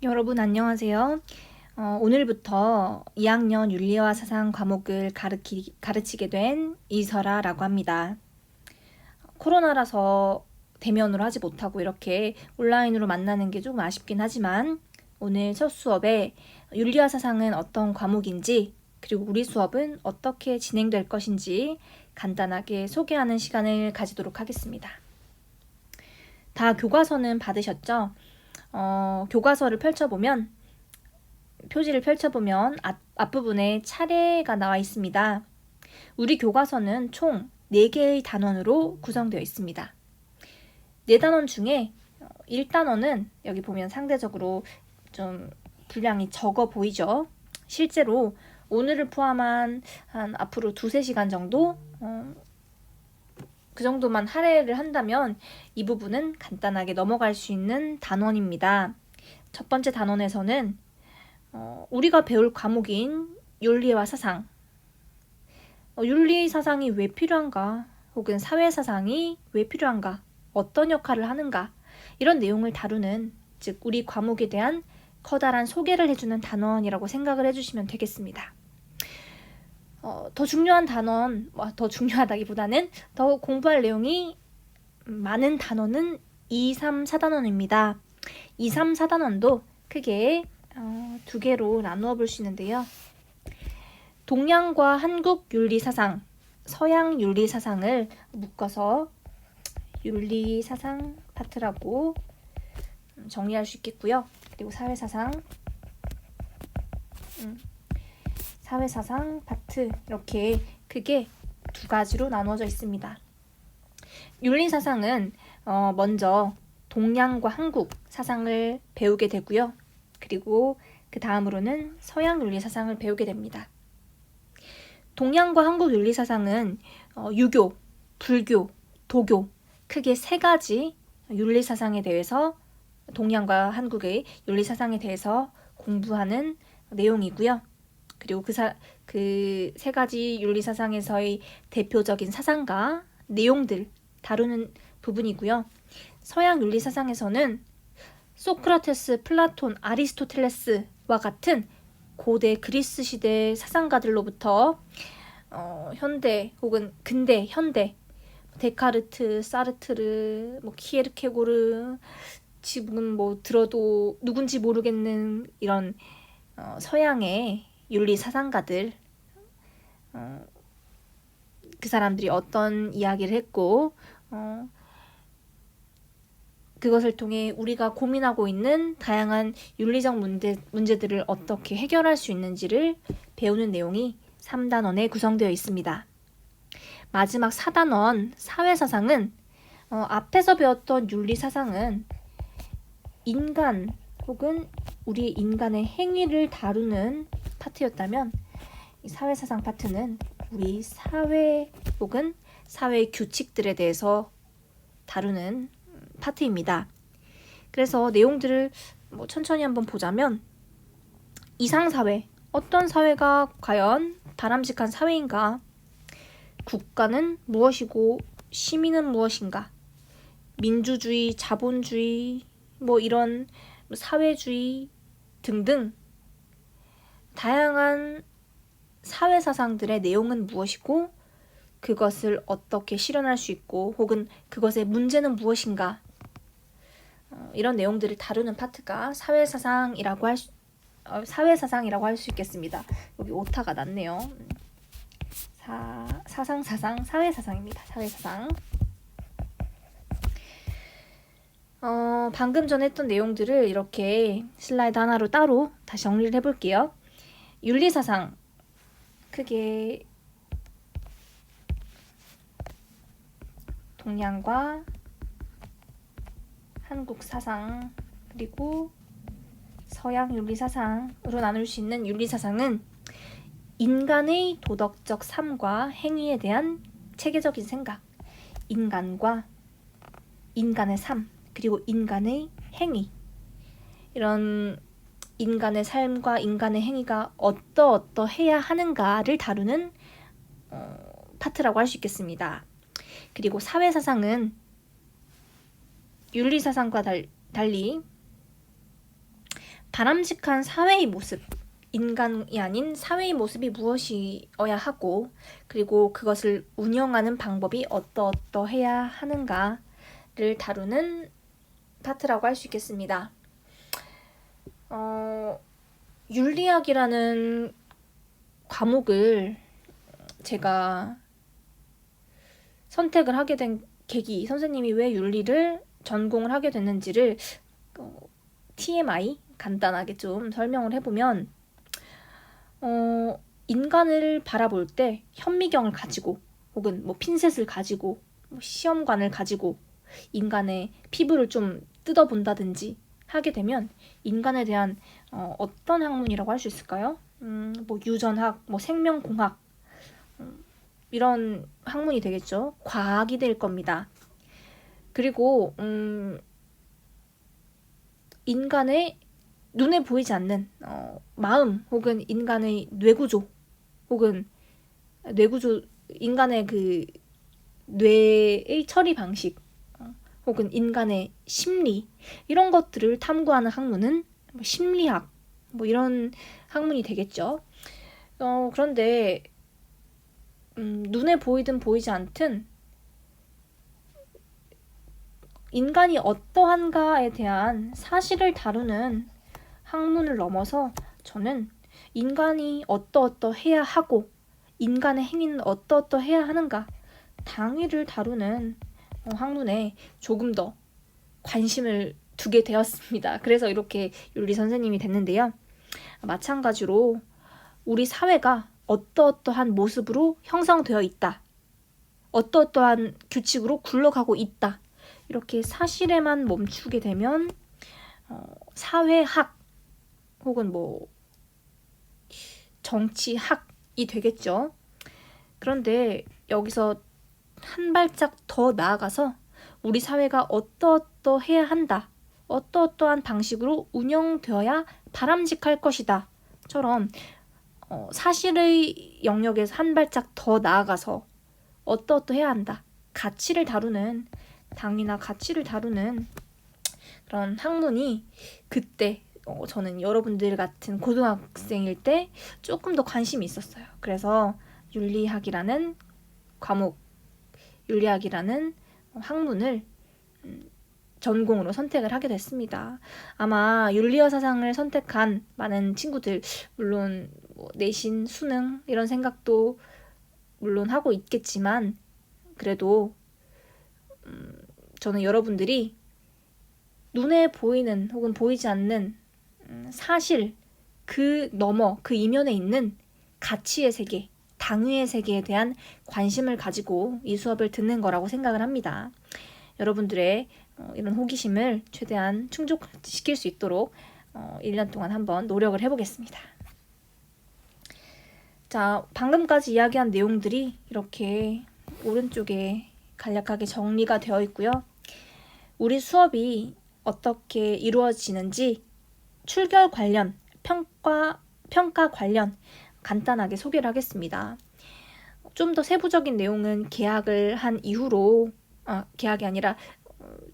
여러분 안녕하세요. 오늘부터 2학년 윤리와 사상 과목을 가르치게 된 이설아라고 합니다. 코로나라서 대면으로 하지 못하고 이렇게 온라인으로 만나는 게 조금 아쉽긴 하지만 오늘 첫 수업에 윤리와 사상은 어떤 과목인지 그리고 우리 수업은 어떻게 진행될 것인지 간단하게 소개하는 시간을 가지도록 하겠습니다. 다 교과서는 받으셨죠? 교과서를 펼쳐보면 표지를 펼쳐보면 앞부분에 차례가 나와 있습니다. 우리 교과서는 총 4개의 단원으로 구성되어 있습니다. 4단원 중에 1단원은 여기 보면 상대적으로 좀 분량이 적어 보이죠? 실제로 오늘을 포함한 한 앞으로 2-3시간 정도 그 정도만 할애를 한다면 이 부분은 간단하게 넘어갈 수 있는 단원입니다. 첫 번째 단원에서는 우리가 배울 과목인 윤리와 사상, 윤리 사상이 왜 필요한가, 혹은 사회 사상이 왜 필요한가, 어떤 역할을 하는가, 이런 내용을 다루는, 즉 우리 과목에 대한 커다란 소개를 해주는 단원이라고 생각을 해주시면 되겠습니다. 더 중요한 단원, 더 중요하다기보다는 더 공부할 내용이 많은 단원은 2, 3, 4단원입니다. 2, 3, 4단원도 크게 2개로 나누어 볼 수 있는데요. 동양과 한국 윤리사상, 서양 윤리사상을 묶어서 윤리사상 파트라고 정리할 수 있겠고요. 그리고 사회사상 파트, 이렇게 크게 2가지로 나누어져 있습니다. 윤리사상은 먼저 동양과 한국 사상을 배우게 되고요. 그리고 그 다음으로는 서양 윤리사상을 배우게 됩니다. 동양과 한국 윤리사상은 유교, 불교, 도교, 크게 3가지 윤리사상에 대해서, 동양과 한국의 윤리사상에 대해서 공부하는 내용이고요. 그리고 그 3가지 윤리사상에서의 대표적인 사상과 내용들 다루는 부분이고요. 서양 윤리사상에서는 소크라테스, 플라톤, 아리스토텔레스와 같은 고대 그리스 시대 사상가들로부터 현대 혹은 근대, 현대, 데카르트, 사르트르, 키에르케고르, 지금 들어도 누군지 모르겠는 이런 서양의 윤리 사상가들, 그 사람들이 어떤 이야기를 했고 그것을 통해 우리가 고민하고 있는 다양한 윤리적 문제들을 어떻게 해결할 수 있는지를 배우는 내용이 3단원에 구성되어 있습니다. 마지막 4단원 사회사상은 앞에서 배웠던 윤리사상은 인간 혹은 우리 인간의 행위를 다루는 파트였다면 이 사회사상 파트는 우리 사회 혹은 사회 규칙들에 대해서 다루는 파트입니다. 그래서 내용들을 천천히 한번 보자면 이상사회, 어떤 사회가 과연 바람직한 사회인가? 국가는 무엇이고 시민은 무엇인가? 민주주의, 자본주의, 이런 사회주의 등등 다양한 사회사상들의 내용은 무엇이고 그것을 어떻게 실현할 수 있고 혹은 그것의 문제는 무엇인가, 이런 내용들을 다루는 파트가 사회사상이라고 할 수 있겠습니다. 여기 오타가 났네요. 사회사상입니다. 사회사상. 방금 전에 했던 내용들을 이렇게 슬라이드 하나로 따로 다시 정리를 해볼게요. 윤리사상, 크게 동양과 한국 사상 그리고 서양 윤리사상으로 나눌 수 있는 윤리사상은 인간의 도덕적 삶과 행위에 대한 체계적인 생각, 인간과 인간의 삶, 그리고 인간의 행위, 이런 인간의 삶과 인간의 행위가 어떠해야 하는가를 다루는 파트라고 할 수 있겠습니다. 그리고 사회사상은 윤리사상과 달리 바람직한 사회의 모습, 인간이 아닌 사회의 모습이 무엇이어야 하고, 그리고 그것을 운영하는 방법이 어떠해야 하는가를 다루는 파트라고 할 수 있겠습니다. 윤리학이라는 과목을 제가 선택을 하게 된 계기, 선생님이 왜 윤리를 전공을 하게 됐는지를 TMI 간단하게 좀 설명을 해보면, 인간을 바라볼 때 현미경을 가지고, 혹은 뭐 핀셋을 가지고, 시험관을 가지고 인간의 피부를 좀 뜯어본다든지 하게 되면 인간에 대한 어떤 학문이라고 할 수 있을까요? 뭐 유전학, 뭐 생명공학, 이런 학문이 되겠죠. 과학이 될 겁니다. 그리고 인간의 눈에 보이지 않는 마음, 혹은 인간의 뇌구조, 혹은 인간의 그 뇌의 처리 방식, 혹은 인간의 심리, 이런 것들을 탐구하는 학문은 심리학, 뭐 이런 학문이 되겠죠. 그런데 눈에 보이든 보이지 않든 인간이 어떠한가에 대한 사실을 다루는 학문을 넘어서 저는 인간이 어떠해야 하고 인간의 행위는 어떠해야 하는가, 당위를 다루는 학문에 조금 더 관심을 두게 되었습니다. 그래서 이렇게 윤리 선생님이 됐는데요. 마찬가지로 우리 사회가 어떠한 모습으로 형성되어 있다, 어떠한 규칙으로 굴러가고 있다, 이렇게 사실에만 멈추게 되면 사회학 혹은 뭐 정치학이 되겠죠. 그런데 여기서 한 발짝 더 나아가서 우리 사회가 어떠해야 한다, 어떠한 방식으로 운영되어야 바람직할 것이다 처럼 사실의 영역에서 한 발짝 더 나아가서 어떠해야 한다, 가치를 다루는, 당위나 가치를 다루는 그런 학문이 그때 저는 여러분들 같은 고등학생일 때 조금 더 관심이 있었어요. 그래서 윤리학이라는 과목, 윤리학이라는 학문을 전공으로 선택을 하게 됐습니다. 아마 윤리어 사상을 선택한 많은 친구들, 물론 뭐 내신, 수능 이런 생각도 물론 하고 있겠지만, 그래도 저는 여러분들이 눈에 보이는 혹은 보이지 않는 사실, 그 너머, 그 이면에 있는 가치의 세계, 당위의 세계에 대한 관심을 가지고 이 수업을 듣는 거라고 생각을 합니다. 여러분들의 이런 호기심을 최대한 충족시킬 수 있도록 1년 동안 한번 노력을 해보겠습니다. 자, 방금까지 이야기한 내용들이 이렇게 오른쪽에 간략하게 정리가 되어 있고요. 우리 수업이 어떻게 이루어지는지 출결 관련, 평가 관련 간단하게 소개를 하겠습니다. 좀 더 세부적인 내용은 개학을 한 이후로, 개학이 아니라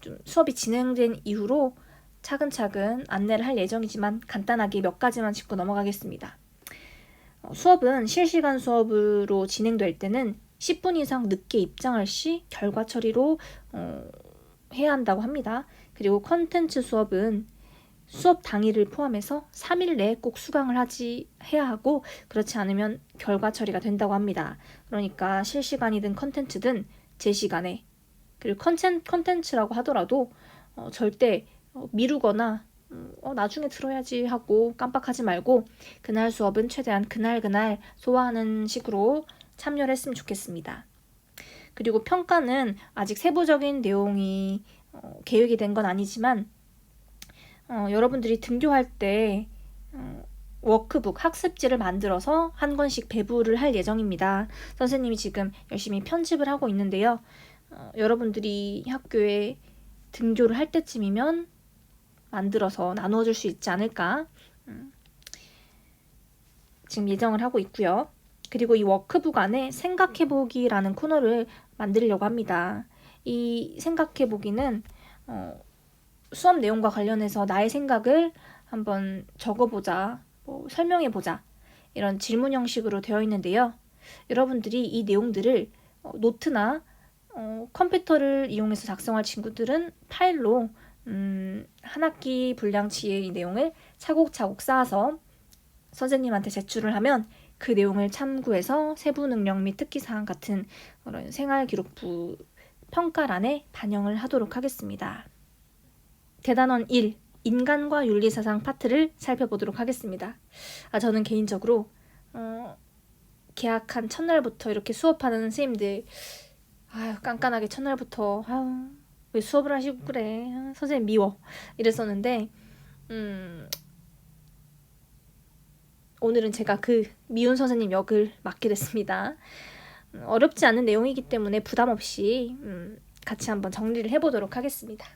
좀 수업이 진행된 이후로 차근차근 안내를 할 예정이지만 간단하게 몇 가지만 짚고 넘어가겠습니다. 수업은 실시간 수업으로 진행될 때는 10분 이상 늦게 입장할 시 결과 처리로 해야 한다고 합니다. 그리고 컨텐츠 수업은 수업 당일을 포함해서 3일 내에 꼭 수강을 해야 하고, 그렇지 않으면 결과 처리가 된다고 합니다. 그러니까 실시간이든 컨텐츠든 제 시간에, 그리고 컨텐츠라고 하더라도 절대 미루거나 나중에 들어야지 하고 깜빡하지 말고 그날 수업은 최대한 그날 소화하는 식으로 참여를 했으면 좋겠습니다. 그리고 평가는 아직 세부적인 내용이 계획이 된 건 아니지만 여러분들이 등교할 때 워크북, 학습지를 만들어서 한 권씩 배부를 할 예정입니다. 선생님이 지금 열심히 편집을 하고 있는데요. 여러분들이 학교에 등교를 할 때쯤이면 만들어서 나누어줄 수 있지 않을까 지금 예정을 하고 있고요. 그리고 이 워크북 안에 생각해보기라는 코너를 만들려고 합니다. 이 생각해보기는 수업 내용과 관련해서 나의 생각을 한번 적어보자, 설명해보자, 이런 질문 형식으로 되어 있는데요. 여러분들이 이 내용들을 노트나 컴퓨터를 이용해서 작성할 친구들은 파일로 한 학기 분량치의 이 내용을 차곡차곡 쌓아서 선생님한테 제출을 하면 그 내용을 참고해서 세부 능력 및 특기사항 같은 그런 생활기록부 평가란에 반영을 하도록 하겠습니다. 대단원 1, 인간과 윤리사상 파트를 살펴보도록 하겠습니다. 저는 개인적으로 개학한 첫날부터 이렇게 수업하는 선생님들 깐깐하게 첫날부터 왜 수업을 하시고 그래, 선생님 미워, 이랬었는데 오늘은 제가 그 미운 선생님 역을 맡게 됐습니다. 어렵지 않은 내용이기 때문에 부담 없이 같이 한번 정리를 해보도록 하겠습니다.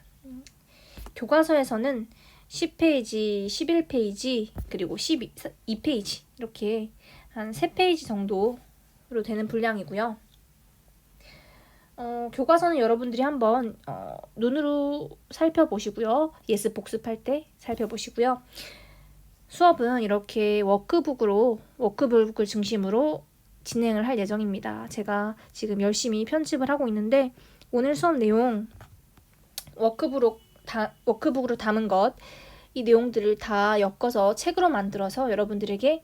교과서에서는 10페이지, 11페이지, 그리고 12페이지 이렇게 한 3페이지 정도로 되는 분량이고요. 교과서는 여러분들이 한번 눈으로 살펴보시고요. 예습 복습할 때 살펴보시고요. 수업은 이렇게 워크북을 중심으로 진행을 할 예정입니다. 제가 지금 열심히 편집을 하고 있는데 오늘 수업 내용 워크북으로 담은 이 내용들을 다 엮어서 책으로 만들어서 여러분들에게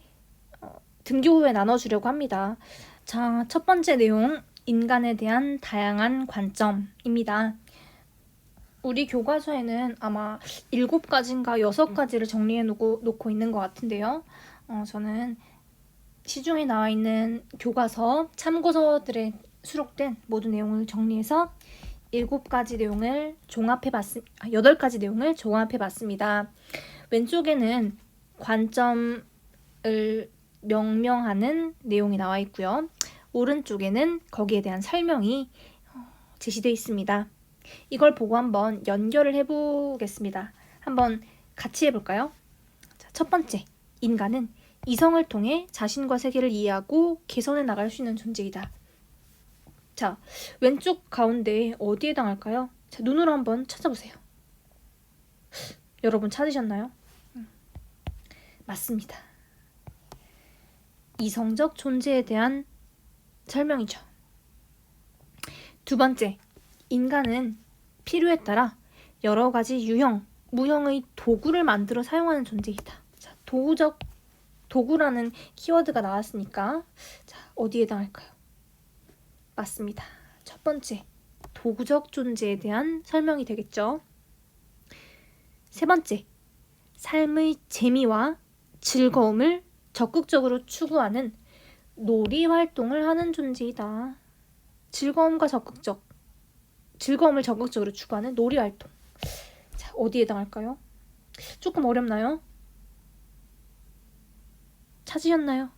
등교 후에 나눠주려고 합니다. 자, 첫 번째 내용, 인간에 대한 다양한 관점입니다. 우리 교과서에는 아마 7가지인가 6가지를 정리해 놓고 있는 것 같은데요. 저는 시중에 나와 있는 교과서 참고서들에 수록된 모든 내용을 정리해서 8가지 내용을 8가지 내용을 종합해 봤습니다. 왼쪽에는 관점을 명명하는 내용이 나와 있고요. 오른쪽에는 거기에 대한 설명이 제시되어 있습니다. 이걸 보고 한번 연결을 해보겠습니다. 한번 같이 해볼까요? 자, 첫 번째, 인간은 이성을 통해 자신과 세계를 이해하고 개선해 나갈 수 있는 존재이다. 자, 왼쪽 가운데 어디에 해당할까요? 자, 눈으로 한번 찾아보세요. 여러분 찾으셨나요? 맞습니다. 이성적 존재에 대한 설명이죠. 두 번째, 인간은 필요에 따라 여러 가지 유형, 무형의 도구를 만들어 사용하는 존재이다. 자, 도구라는 키워드가 나왔으니까 자, 어디에 해당할까요? 맞습니다. 첫 번째, 도구적 존재에 대한 설명이 되겠죠. 세 번째, 삶의 재미와 즐거움을 적극적으로 추구하는 놀이 활동을 하는 존재이다. 즐거움을 적극적으로 추구하는 놀이 활동. 자, 어디에 해당할까요? 조금 어렵나요? 찾으셨나요?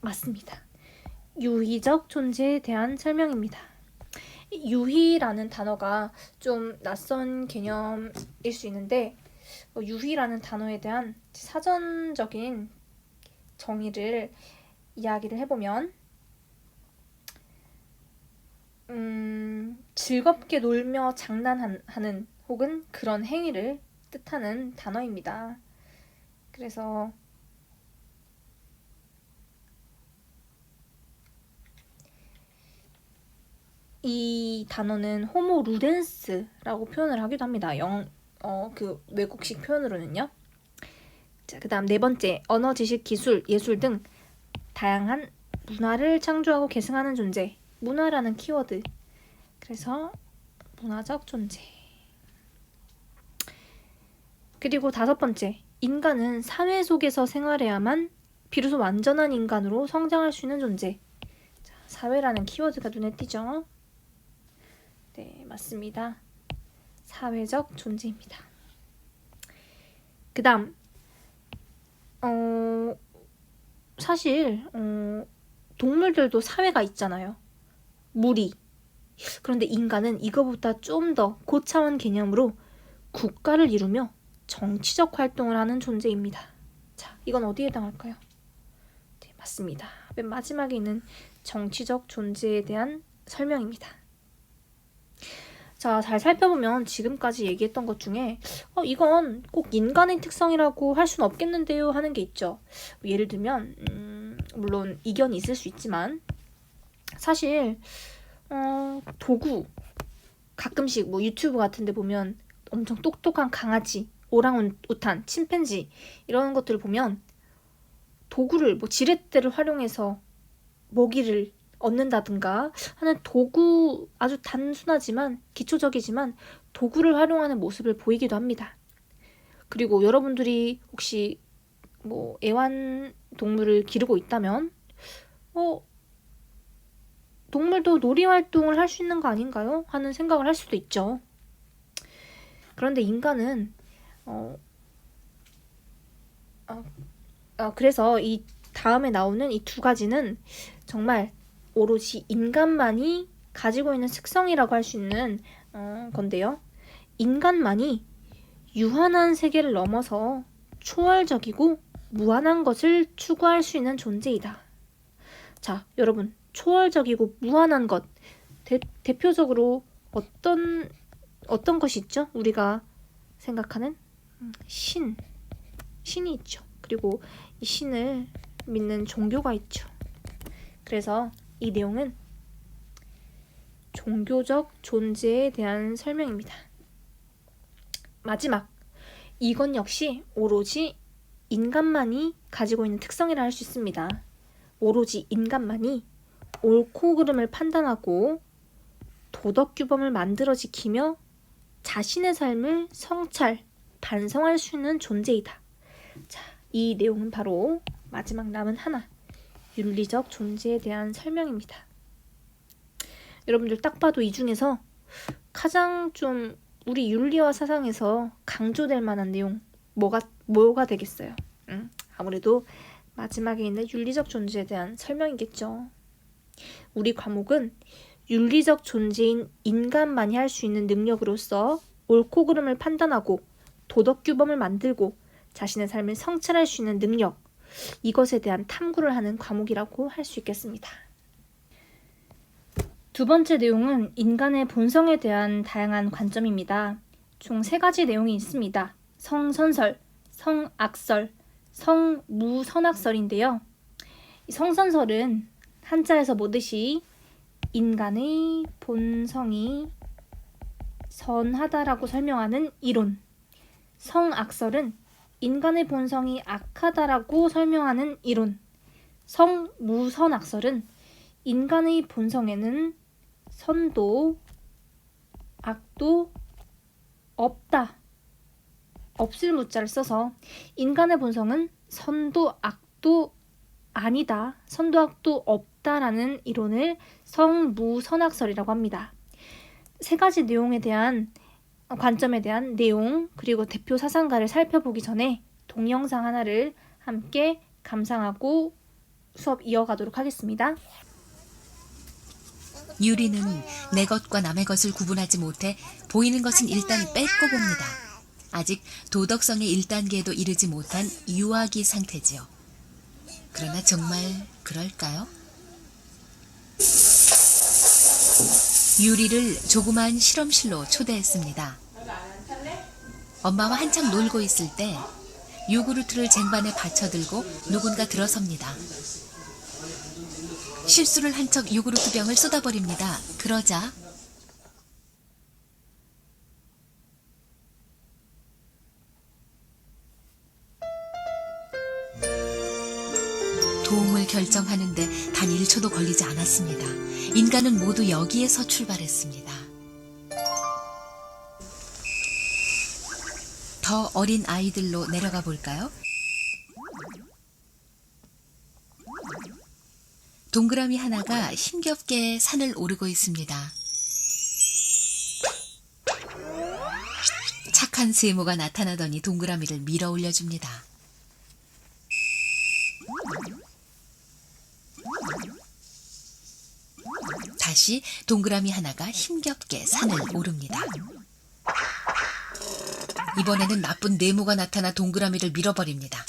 맞습니다. 유희적 존재에 대한 설명입니다. 유희라는 단어가 좀 낯선 개념일 수 있는데 유희라는 단어에 대한 사전적인 정의를 이야기를 해보면 즐겁게 놀며 장난하는 혹은 그런 행위를 뜻하는 단어입니다. 그래서 이 단어는 호모 루덴스라고 표현을 하기도 합니다. 그 외국식 표현으로는요. 자, 그다음 네 번째, 언어, 지식, 기술, 예술 등 다양한 문화를 창조하고 계승하는 존재. 문화라는 키워드. 그래서 문화적 존재. 그리고 다섯 번째, 인간은 사회 속에서 생활해야만 비로소 완전한 인간으로 성장할 수 있는 존재. 자, 사회라는 키워드가 눈에 띄죠? 네, 맞습니다. 사회적 존재입니다. 그 다음 사실 동물들도 사회가 있잖아요. 무리. 그런데 인간은 이거보다 좀 더 고차원 개념으로 국가를 이루며 정치적 활동을 하는 존재입니다. 자, 이건 어디에 해당할까요? 네, 맞습니다. 맨 마지막에 있는 정치적 존재에 대한 설명입니다. 자, 잘 살펴보면 지금까지 얘기했던 것 중에 이건 꼭 인간의 특성이라고 할 수는 없겠는데요 하는 게 있죠. 예를 들면 물론 이견이 있을 수 있지만 사실 도구 가끔씩 뭐 유튜브 같은 데 보면 엄청 똑똑한 강아지, 오랑우탄, 침팬지 이런 것들을 보면 도구를 뭐 지렛대를 활용해서 먹이를 얻는다든가 하는 도구, 아주 단순하지만 기초적이지만 도구를 활용하는 모습을 보이기도 합니다. 그리고 여러분들이 혹시 뭐 애완동물을 기르고 있다면 동물도 놀이 활동을 할 수 있는 거 아닌가요? 하는 생각을 할 수도 있죠. 그런데 인간은 그래서 이 다음에 나오는 이 두 가지는 정말 오로지 인간만이 가지고 있는 특성이라고 할 수 있는 건데요. 인간만이 유한한 세계를 넘어서 초월적이고 무한한 것을 추구할 수 있는 존재이다. 자, 여러분, 초월적이고 무한한 것, 대표적으로 어떤 것이 있죠? 우리가 생각하는 신이 있죠. 그리고 이 신을 믿는 종교가 있죠. 그래서 이 내용은 종교적 존재에 대한 설명입니다. 마지막, 이건 역시 오로지 인간만이 가지고 있는 특성이라 할 수 있습니다. 오로지 인간만이 옳고 그름을 판단하고 도덕 규범을 만들어 지키며 자신의 삶을 성찰, 반성할 수 있는 존재이다. 자, 이 내용은 바로 마지막 남은 하나, 윤리적 존재에 대한 설명입니다. 여러분들 딱 봐도 이 중에서 가장 좀 우리 윤리와 사상에서 강조될 만한 내용 뭐가 되겠어요? 아무래도 마지막에 있는 윤리적 존재에 대한 설명이겠죠. 우리 과목은 윤리적 존재인 인간만이 할 수 있는 능력으로서 옳고 그름을 판단하고 도덕 규범을 만들고 자신의 삶을 성찰할 수 있는 능력, 이것에 대한 탐구를 하는 과목이라고 할 수 있겠습니다. 두 번째 내용은 인간의 본성에 대한 다양한 관점입니다. 총 3가지 내용이 있습니다. 성선설, 성악설, 성무선악설인데요. 이 성선설은 한자에서 보듯이 인간의 본성이 선하다라고 설명하는 이론, 성악설은 인간의 본성이 악하다라고 설명하는 이론, 성무선악설은 인간의 본성에는 선도, 악도 없다. 없을 무자를 써서 인간의 본성은 선도, 악도 아니다. 선도, 악도 없다라는 이론을 성무선악설이라고 합니다. 3가지 내용에 대한 관점에 대한 내용 그리고 대표 사상가를 살펴보기 전에 동영상 하나를 함께 감상하고 수업 이어가도록 하겠습니다. 유리는 내 것과 남의 것을 구분하지 못해 보이는 것은 일단 뺏고 봅니다. 아직 도덕성의 1단계에도 이르지 못한 유아기 상태지요. 그러나 정말 그럴까요? 유리를 조그만 실험실로 초대했습니다. 엄마와 한창 놀고 있을 때 요구르트를 쟁반에 받쳐들고 누군가 들어섭니다. 실수를 한 척 요구르트 병을 쏟아버립니다. 그러자 도움을 결정하는데 단 1초도 걸리지 않았습니다. 인간은 모두 여기에서 출발했습니다. 더 어린 아이들로 내려가 볼까요? 동그라미 하나가 힘겹게 산을 오르고 있습니다. 착한 세모가 나타나더니 동그라미를 밀어 올려줍니다. 다시 동그라미 하나가 힘겹게 산을 오릅니다. 이번에는 나쁜 네모가 나타나 동그라미를 밀어버립니다.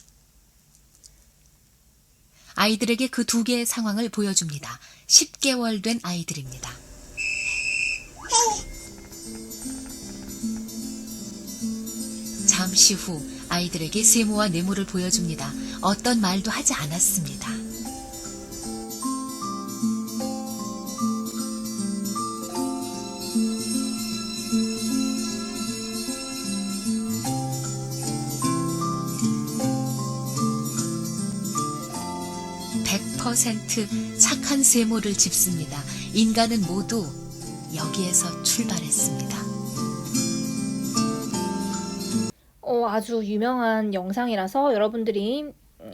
아이들에게 그 2개의 상황을 보여줍니다. 10개월 된 아이들입니다. 잠시 후 아이들에게 세모와 네모를 보여줍니다. 어떤 말도 하지 않았습니다. %100% 착한 세모를 짚습니다. 인간은 모두 여기에서 출발했습니다. 아주 유명한 영상이라서 여러분들이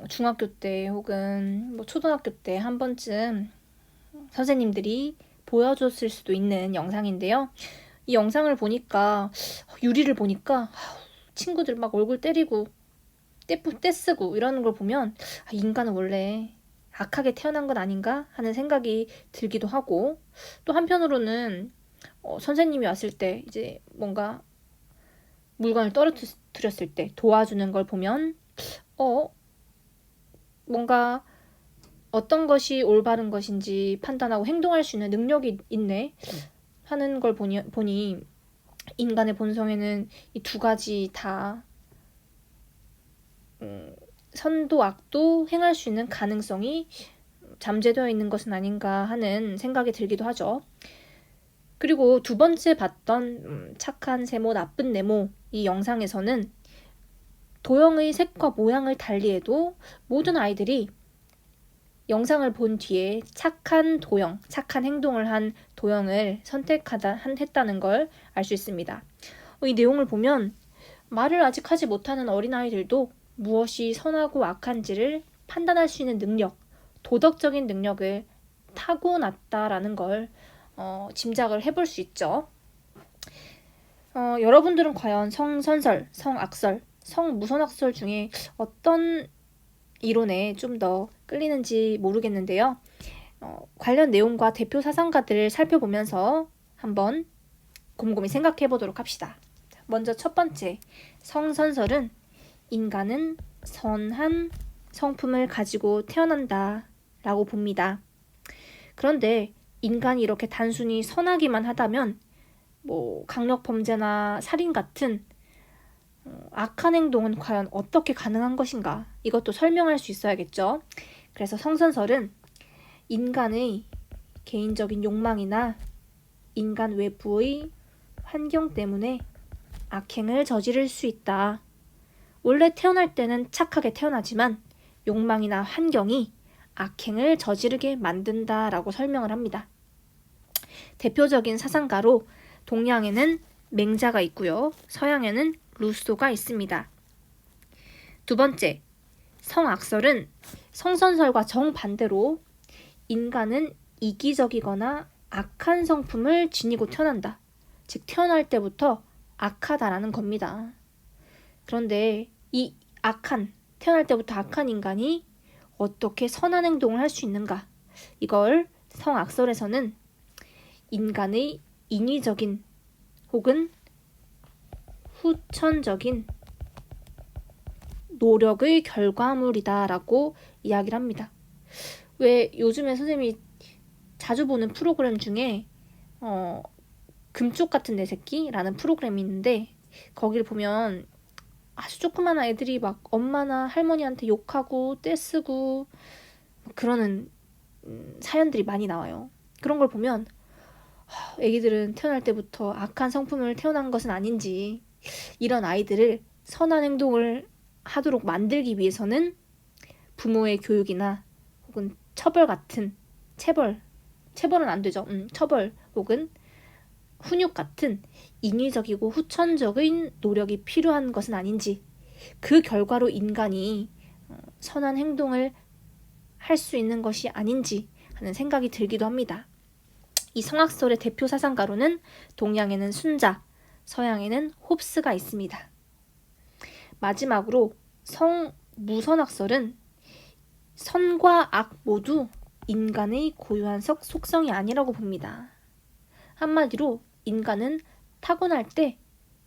중학교 때 혹은 뭐 초등학교 때 한 번쯤 선생님들이 보여줬을 수도 있는 영상인데요. 이 영상을 보니까, 유리를 보니까 친구들 막 얼굴 때리고 떼쓰고 이러는 걸 보면 인간은 원래 악하게 태어난 건 아닌가 하는 생각이 들기도 하고, 또 한편으로는 선생님이 왔을 때 이제 뭔가 물건을 떨어뜨렸을 때 도와주는 걸 보면 뭔가 어떤 것이 올바른 것인지 판단하고 행동할 수 있는 능력이 있네 하는 걸 보니 인간의 본성에는 이 두 가지 다 선도 악도 행할 수 있는 가능성이 잠재되어 있는 것은 아닌가 하는 생각이 들기도 하죠. 그리고 두 번째 봤던 착한 세모, 나쁜 네모 이 영상에서는 도형의 색과 모양을 달리해도 모든 아이들이 영상을 본 뒤에 착한 도형, 착한 행동을 한 도형을 했다는 걸 알 수 있습니다. 이 내용을 보면 말을 아직 하지 못하는 어린아이들도 무엇이 선하고 악한지를 판단할 수 있는 능력, 도덕적인 능력을 타고났다라는 걸 짐작을 해볼 수 있죠. 여러분들은 과연 성선설, 성악설, 성무선악설 중에 어떤 이론에 좀 더 끌리는지 모르겠는데요. 관련 내용과 대표 사상가들을 살펴보면서 한번 곰곰이 생각해 보도록 합시다. 먼저 첫 번째, 성선설은 인간은 선한 성품을 가지고 태어난다 라고 봅니다. 그런데 인간이 이렇게 단순히 선하기만 하다면 강력범죄나 살인 같은 악한 행동은 과연 어떻게 가능한 것인가? 이것도 설명할 수 있어야겠죠. 그래서 성선설은 인간의 개인적인 욕망이나 인간 외부의 환경 때문에 악행을 저지를 수 있다. 원래 태어날 때는 착하게 태어나지만 욕망이나 환경이 악행을 저지르게 만든다라고 설명을 합니다. 대표적인 사상가로 동양에는 맹자가 있고요. 서양에는 루소가 있습니다. 두 번째, 성악설은 성선설과 정반대로 인간은 이기적이거나 악한 성품을 지니고 태어난다. 즉 태어날 때부터 악하다라는 겁니다. 그런데 이 태어날 때부터 악한 인간이 어떻게 선한 행동을 할 수 있는가? 이걸 성악설에서는 인간의 인위적인 혹은 후천적인 노력의 결과물이다라고 이야기를 합니다. 왜 요즘에 선생님이 자주 보는 프로그램 중에 금쪽 같은 내 새끼라는 프로그램이 있는데 거기를 보면 아주 조그만 애들이 막 엄마나 할머니한테 욕하고 떼쓰고 그러는 사연들이 많이 나와요. 그런 걸 보면 애기들은 태어날 때부터 악한 성품을 태어난 것은 아닌지, 이런 아이들을 선한 행동을 하도록 만들기 위해서는 부모의 교육이나 혹은 체벌은 안 되죠. 처벌 혹은 훈육 같은 인위적이고 후천적인 노력이 필요한 것은 아닌지, 그 결과로 인간이 선한 행동을 할 수 있는 것이 아닌지 하는 생각이 들기도 합니다. 이 성악설의 대표 사상가로는 동양에는 순자, 서양에는 홉스가 있습니다. 마지막으로 성무선악설은 선과 악 모두 인간의 고유한 속성이 아니라고 봅니다. 한마디로 인간은 타고날 때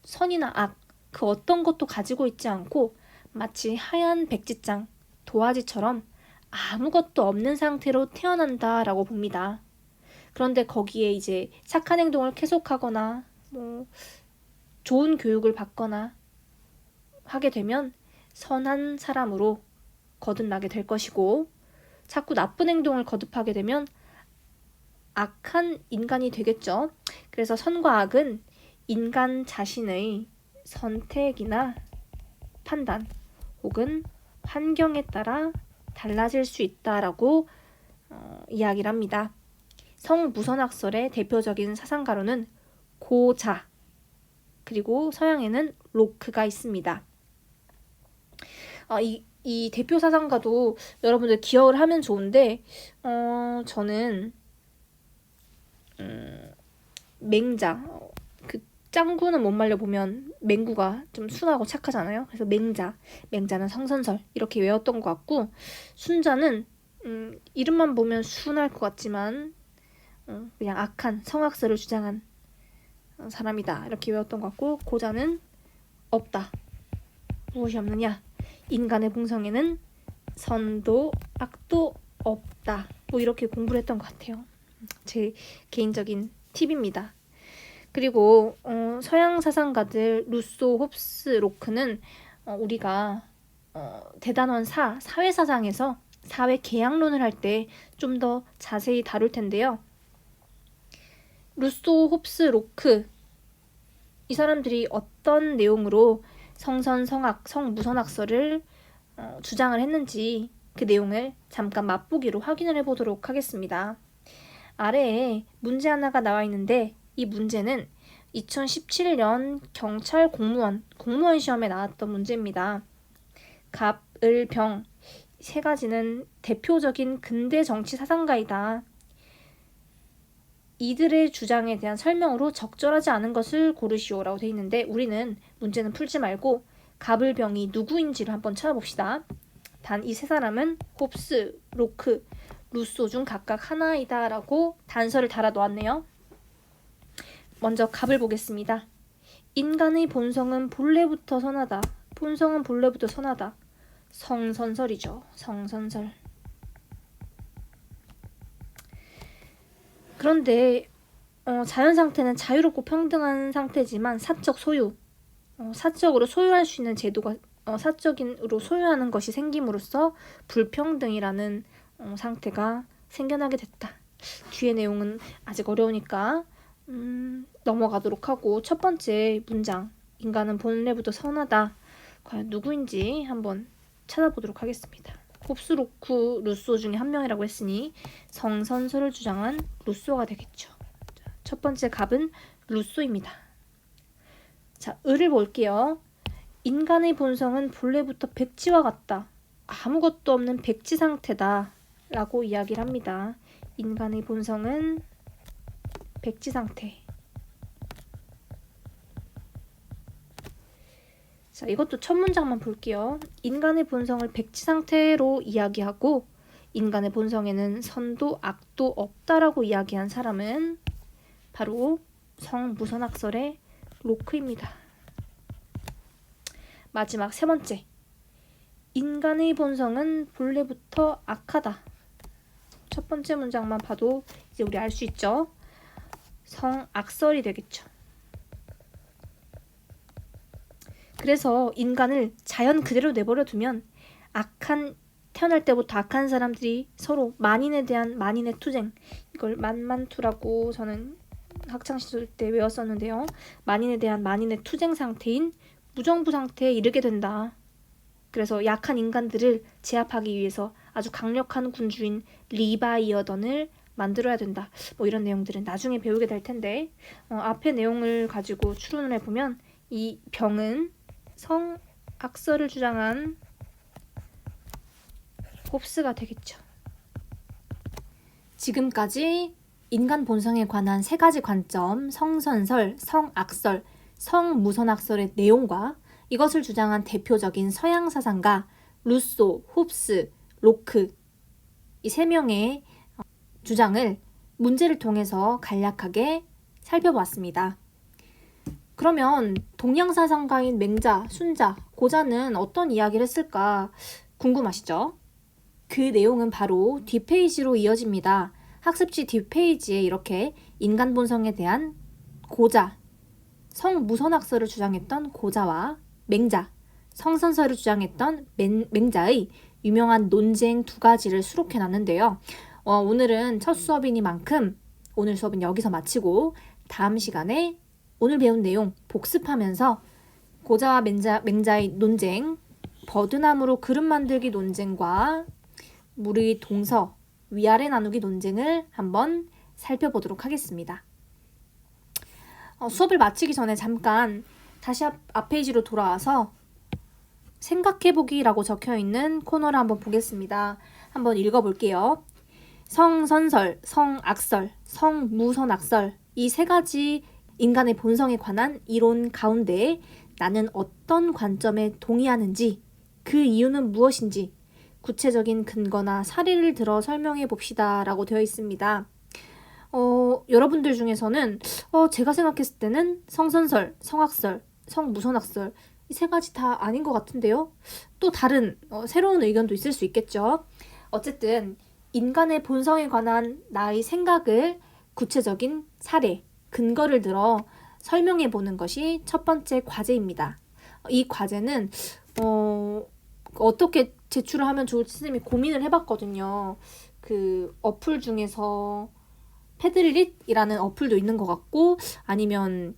선이나 악, 그 어떤 것도 가지고 있지 않고 마치 하얀 백지장, 도화지처럼 아무것도 없는 상태로 태어난다라고 봅니다. 그런데 거기에 이제 착한 행동을 계속하거나 좋은 교육을 받거나 하게 되면 선한 사람으로 거듭나게 될 것이고, 자꾸 나쁜 행동을 거듭하게 되면 악한 인간이 되겠죠. 그래서 선과 악은 인간 자신의 선택이나 판단 혹은 환경에 따라 달라질 수 있다라고 이야기를 합니다. 성무선학설의 대표적인 사상가로는 고자, 그리고 서양에는 로크가 있습니다. 이 대표 사상가도 여러분들 기억을 하면 좋은데, 저는 맹자, 그 짱구는 못 말려보면 맹구가 좀 순하고 착하잖아요. 그래서 맹자는 성선설 이렇게 외웠던 것 같고, 순자는 이름만 보면 순할 것 같지만 그냥 악한 성악설을 주장한 사람이다 이렇게 외웠던 것 같고, 고자는 없다, 무엇이 없느냐, 인간의 본성에는 선도 악도 없다, 뭐 이렇게 공부를 했던 것 같아요. 제 개인적인 팁입니다. 그리고 서양 사상가들 루소, 홉스, 로크는 우리가 대단원 사회사상에서 사회 계약론을 할 때 좀 더 자세히 다룰 텐데요. 루소, 홉스, 로크, 이 사람들이 어떤 내용으로 성선, 성악, 성무선학설을 주장을 했는지 그 내용을 잠깐 맛보기로 확인을 해보도록 하겠습니다. 아래에 문제 하나가 나와 있는데, 이 문제는 2017년 경찰 공무원 시험에 나왔던 문제입니다. 갑, 을, 병, 세 가지는 대표적인 근대 정치 사상가이다. 이들의 주장에 대한 설명으로 적절하지 않은 것을 고르시오라고 되어 있는데, 우리는 문제는 풀지 말고 갑을, 병이 누구인지를 한번 찾아봅시다. 단 이 세 사람은 홉스, 로크, 루소 중 각각 하나이다 라고 단서를 달아 놓았네요. 먼저 갑을 보겠습니다. 인간의 본성은 본래부터 선하다. 성선설이죠. 성선설. 그런데 자연 상태는 자유롭고 평등한 상태지만 사적으로 소유할 수 있는 제도가 사적인으로 소유하는 것이 생김으로써 불평등이라는 상태가 생겨나게 됐다. 뒤에 내용은 아직 어려우니까 넘어가도록 하고, 첫 번째 문장, 인간은 본래부터 선하다, 과연 누구인지 한번 찾아보도록 하겠습니다. 홉스, 로크, 루소 중에 한 명이라고 했으니 성선설을 주장한 루소가 되겠죠. 첫 번째 갑은 루소입니다. 자, 을을 볼게요. 인간의 본성은 본래부터 백지와 같다. 아무것도 없는 백지 상태다 라고 이야기를 합니다. 인간의 본성은 백지 상태. 자, 이것도 첫 문장만 볼게요. 인간의 본성을 백지 상태로 이야기하고 인간의 본성에는 선도 악도 없다라고 이야기한 사람은 바로 성무선학설의 로크입니다. 마지막 세 번째, 인간의 본성은 본래부터 악하다. 첫 번째 문장만 봐도 이제 우리 알 수 있죠. 성악설이 되겠죠. 그래서 인간을 자연 그대로 내버려 두면 태어날 때부터 악한 사람들이 서로 만인에 대한 만인의 투쟁, 이걸 만만투라고 저는 학창시절 때 외웠었는데요. 만인에 대한 만인의 투쟁 상태인 무정부 상태에 이르게 된다. 그래서 약한 인간들을 제압하기 위해서 아주 강력한 군주인 리바이어던을 만들어야 된다. 뭐 이런 내용들은 나중에 배우게 될 텐데, 앞의 내용을 가지고 추론을 해보면 이 병은 성악설을 주장한 홉스가 되겠죠. 지금까지 인간 본성에 관한 세 가지 관점, 성선설, 성악설, 성무선학설의 내용과 이것을 주장한 대표적인 서양 사상가 루소, 홉스, 로크, 이 세 명의 주장을 문제를 통해서 간략하게 살펴보았습니다. 그러면 동양 사상가인 맹자, 순자, 고자는 어떤 이야기를 했을까 궁금하시죠? 그 내용은 바로 뒷페이지로 이어집니다. 학습지 뒷페이지에 이렇게 인간 본성에 대한 고자, 성무선학설을 주장했던 고자와 맹자, 성선설을 주장했던 맹자의 유명한 논쟁 2가지를 수록해 놨는데요. 오늘은 첫 수업이니만큼 오늘 수업은 여기서 마치고 다음 시간에 오늘 배운 내용 복습하면서 고자와 맹자의 논쟁, 버드나무로 그릇 만들기 논쟁과 무르의 동서, 위아래 나누기 논쟁을 한번 살펴보도록 하겠습니다. 수업을 마치기 전에 잠깐 다시 앞 페이지로 돌아와서 생각해보기라고 적혀있는 코너를 한번 보겠습니다. 한번 읽어볼게요. 성선설, 성악설, 성무선악설 이 3가지 인간의 본성에 관한 이론 가운데 나는 어떤 관점에 동의하는지, 그 이유는 무엇인지 구체적인 근거나 사례를 들어 설명해 봅시다 라고 되어 있습니다. 여러분들 중에서는 제가 생각했을 때는 성선설, 성악설, 성무선악설 이 3가지 다 아닌 것 같은데요. 또 다른 새로운 의견도 있을 수 있겠죠. 어쨌든 인간의 본성에 관한 나의 생각을 구체적인 사례, 근거를 들어 설명해 보는 것이 첫 번째 과제입니다. 이 과제는 어떻게 제출을 하면 좋을지 선생님이 고민을 해봤거든요. 그 어플 중에서 패드릿이라는 어플도 있는 것 같고 아니면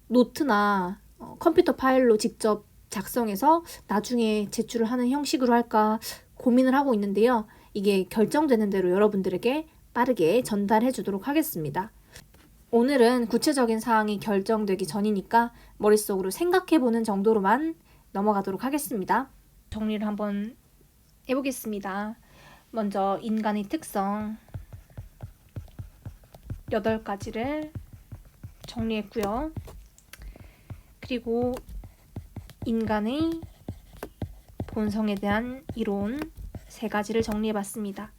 노트나 컴퓨터 파일로 직접 작성해서 나중에 제출을 하는 형식으로 할까 고민을 하고 있는데요. 이게 결정되는 대로 여러분들에게 빠르게 전달해 주도록 하겠습니다. 오늘은 구체적인 사항이 결정되기 전이니까 머릿속으로 생각해보는 정도로만 넘어가도록 하겠습니다. 정리를 한번 해보겠습니다. 먼저 인간의 특성 8가지를 정리했고요. 그리고 인간의 본성에 대한 이론 3가지를 정리해봤습니다.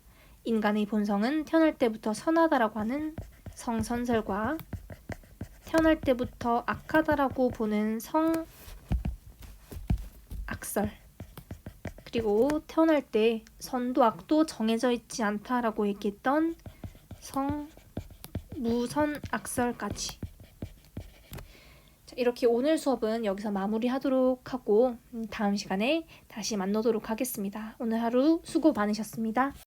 인간의 본성은 태어날 때부터 선하다라고 하는 성선설과 태어날 때부터 악하다라고 보는 성악설, 그리고 태어날 때 선도 악도 정해져 있지 않다라고 얘기했던 성무선악설까지. 이렇게 오늘 수업은 여기서 마무리하도록 하고 다음 시간에 다시 만나도록 하겠습니다. 오늘 하루 수고 많으셨습니다.